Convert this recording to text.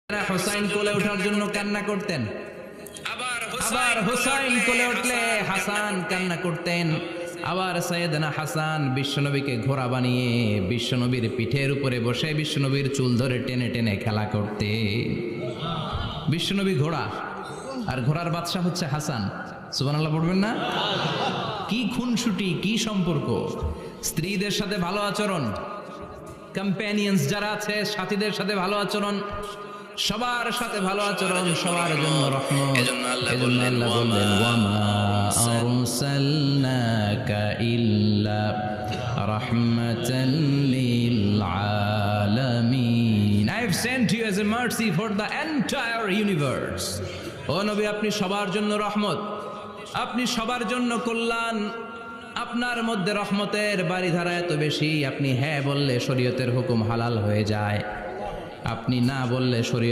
হুসাইন কোলে ওঠার জন্য কান্না করতেন, আবার হুসাইন কোলে উঠলে হাসান কান্না করতেন। আবার সাইয়েদনা হাসান বিশ্বনবীকে ঘোড়া বানিয়ে বিশ্বনবীর পিঠের উপরে বসে বিশ্বনবীর চুল ধরে টেনে টেনে খেলা করতে। বিশ্বনবী ঘোড়া আর ঘোড়ার বাদশা হচ্ছে হাসান। সুবহানাল্লাহ পড়বেন না? কি খুনসুটি, কি সম্পর্ক! স্ত্রীদের সাথে ভালো আচরণ, কম্প্যানিয়ন্স যারা আছে সাথীদের সাথে ভালো আচরণ, সবার সাথে ভালো আচরণ, সবার জন্য রহমত। এজন্য আল্লাহ বললেন ওয়ামা আরসালনাকা ইল্লা রাহমাতাল লিল আলামিন। I have sent you as a mercy for the entire universe. ও নবী, আপনি সবার জন্য রহমত, আপনি সবার জন্য কল্যাণ। আপনার মধ্যে রহমতের বাড়িধারা এত বেশি, আপনি হ্যাঁ বললে শরীয়তের হুকুম হালাল হয়ে যায়, আপনি না বললে শরীয়ত